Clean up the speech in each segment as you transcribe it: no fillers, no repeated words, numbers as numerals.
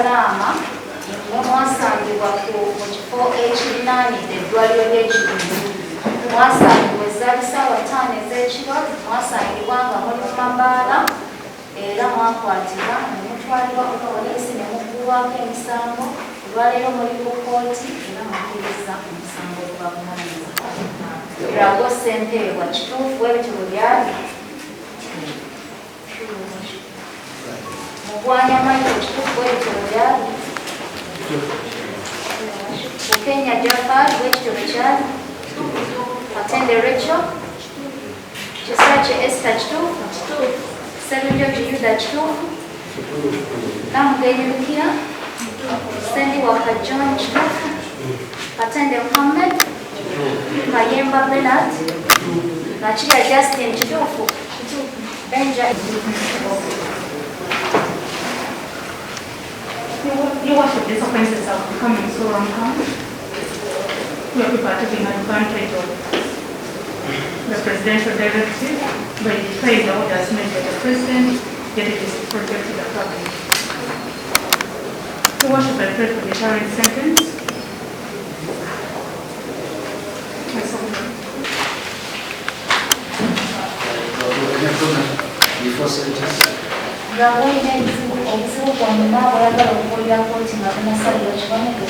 Salaama mwe mwasangibwa mu kifo ekirinaanidde eddwaliro ly'Ekirundu. Mwasangibwa ezzaali ssaawa 5 ez'ekiro, mwasangibwa nga muli mu mabaala era mwakwatibwa ne mutwalibwa ku poliisi ne muggulwako emisango. Olwaleero muli ku kkooti era mukkiriza omusango ogwabumaliriza. Drago Ssentebwa, kituufu ebitabo byali? Mugwanya Michael, kituufu ebitabo byali? Bukenya Jafar, w'ekitabo kyali? Atende Rachel, Kisache Esther, kituufu? Sserunjo Juda, kituufu? Namugenyi Lukira, Sendiwaka John, kituufu? Atende Muhammad, Kayemba Bernard, Nachira Justin, kituufu? Benja. Your worship, these offences are becoming so rampant. We are people taking advantage of the presidential directive by defying the orders made by the president, yet it is projected the public. Your worship, I pray for the current sentence. Before sentence. Ng'olina obuzibu bwonna bw'oyagala okubuulira kkooti nga bunasalira kibamuge.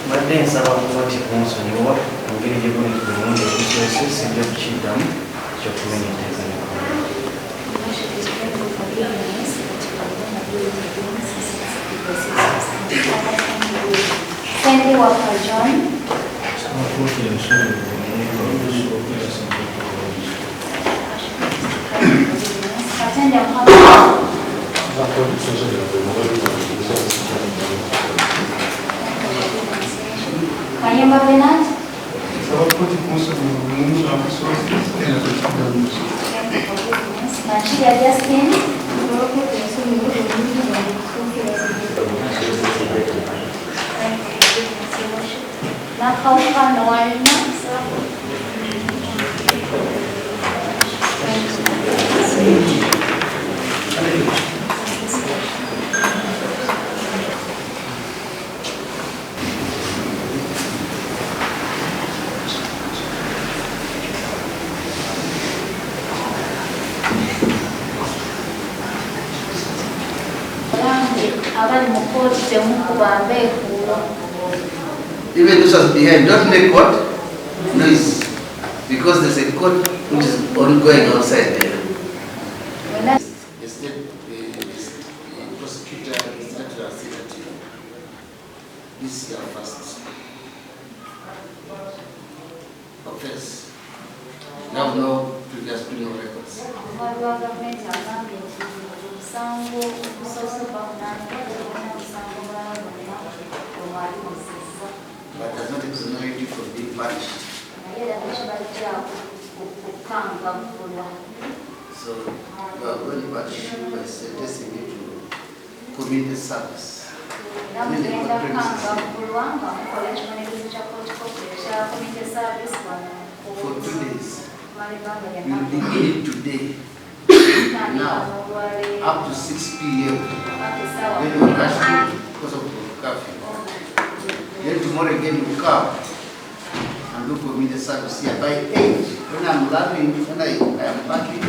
Mbadde nsaba kkooti kunsonyiwa mu ngeri gye bulikira omulundi ogusoose sijja kukiddamu ekyokumenya enteeka y'eggwanga. Sendiwaka John. Atende Muhammad. Kayemba Bernard. Nachira Justin. Nakauka Noarina. Even this was behind, don't make what? Noise. Because there's a court which is ongoing outside there. Instead, the prosecutor instead to say that this is your first offense. Now no previous criminal records. But does not exonerate you from being punished. So, when you punish by sentencing you to community service. For 2 days. You will begin today. Now, up to 6 p.m. when you rush in because of the curfew. Then tomorrow again you come and look for me the service here. By 8, when I'm learning, when I am backing,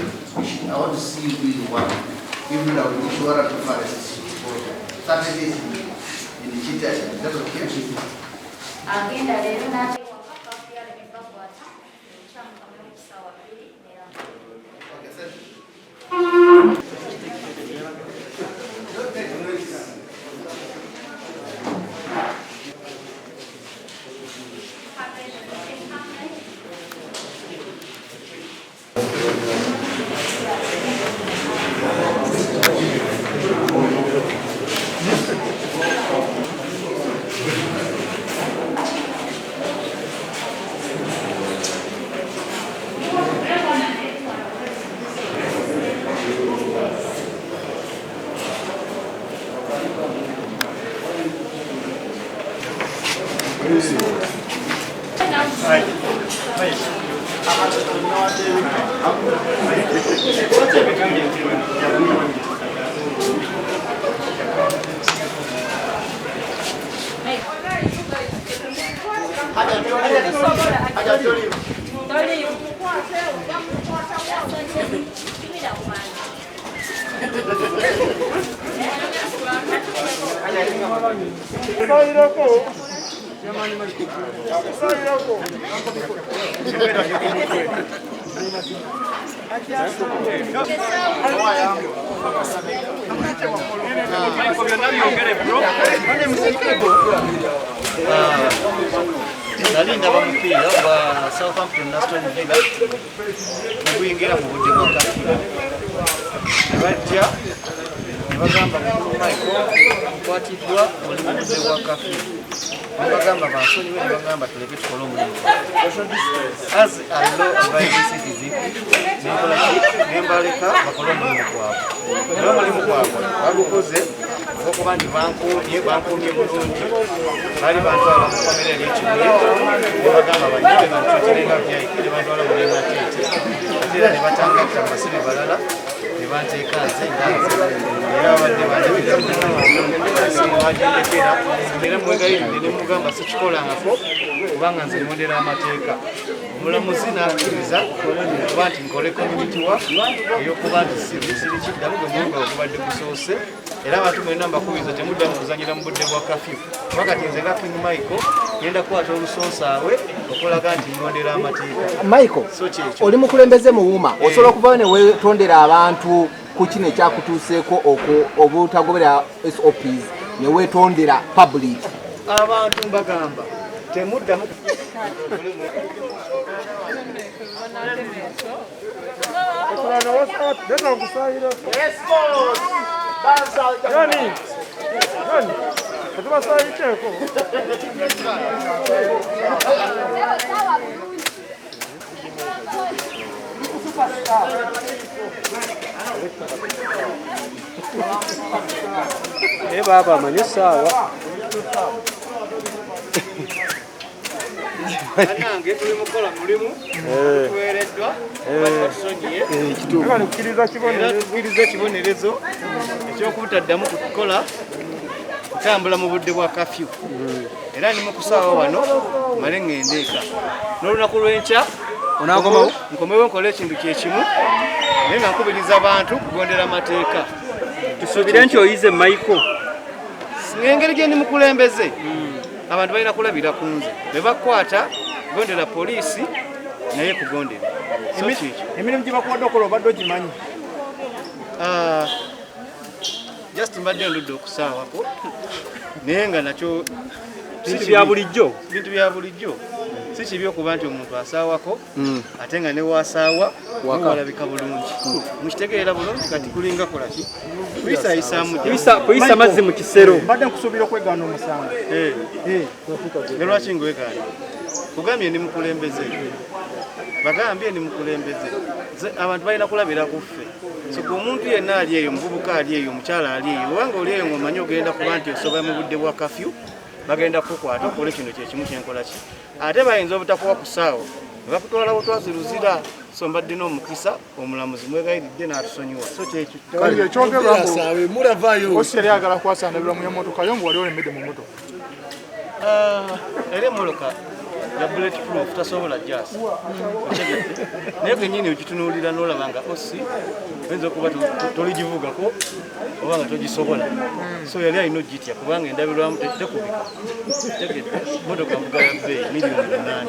I want to see who you want. Even though I will issue warrant of arrest for 30 days in the cheetah. Is that okay?はい。はい。Nalinda bamupiira wa Southampton Aston Villa okuyingira mu budde bwa kafiyu bajja ne bagamba mukulu Michael akwatiddwa oli mu budde bwa kafiyu ne bagamba bansonyiwe ne bagamba tuleke tukole omulimu as a law abiding citizen nenkolaki nembaleka bakole omulimu gwabwe era omulimu gwabwe bagukoze okuba nti bankuumye bulungi baali bantwala mu famire ery'ekibuye ne bagamba banyume bantukirenga vyaiki ne bantwala mu nengateete ate era ne batangatta mu basibe balala ne banteeka nze nganze era abadde bandekerawajendekera era mwegayiridde ne mugamba sikikolangako kubanga nze nimondera amateeka omulamuzi n'akkiriza okuba nti nkole community work ey'okuba nti siri kiddamu gwe mwaka ogubadde gusoose era abantu mwena mbakubiriza temudda mu kuzanyira mu budde bwa kafiyu kuba kati nze nga King Michael ngenda kukwata olusonsaawe okulaga nti ndondera amateeka. Michael, oli mukulembeze muwuma osobola okuvayo ne weetondera abantu ku kino ekyakutuuseeko obutagobera SOPs ne weetondera public. Abantu mbagamba temuddamu baba manyo sawa nange tuli mukola mulimu tuweereddwa batusonyiye tukiriza kibonerezo ekyokubutaddamu kukola kutambula mu budde bwa kafiyu era ni mukusaawa wano male ngendeeka n'olunaku lw'enkya nkomewo nkole ekintu kyekimu naye nga nkubiriza abantu kugondera amateeka tusuubire nti oyize Michael ng'engeri gye ndi mukulembeze abantu balina kulabira ku nze bwe bakwata gondera poliisi naye kugondera emirimu gye bakuwadde okola obadde ogimanyi just mbadde ndudde okusaawako naye nga nakyo bintu bya bulijjo si kibi okuba nti omuntu asaawako ate nga ne wasaawa walabika bulungi mukitegeera bulungi kati kulinga kolaki kuyisa mazzi mu kisero Mbadde nkusuubira okwegaana omusango. ne lwaki ngwegaana kugambye ndi mukulembeze bagambye ndi mukulembeze abantu balina kulabira ku ffe soka omuntu yenna ali eyo omuvubuka ali eyo omukyala ali eyo obanga oli eyo ng'omanyi ogenda kuba nti osobola mu budde bwa kafiyu bagenda kukwata okole kino kyekimu kyenkola ki ate bayinza obutakuwa ku ssaawa ne bakutwala butwaziruzira so mbadde n'omukisa omulamuzi mwegayiridde n'atusonyiwa so Osi yali ayagala kwasaanabira mu emmotoka yo nga wali olemmedde mu mmotoka. era emmoloka ya bullet proof tasobola jasi naye kenyini okitunuulira n'olaba nga osi oyinza okuba toligivugako oba nga togisobola so yali alina ogitya kubanga endabirwamu tekubika tegedde motoka mvuga ya bbeeyi $8,000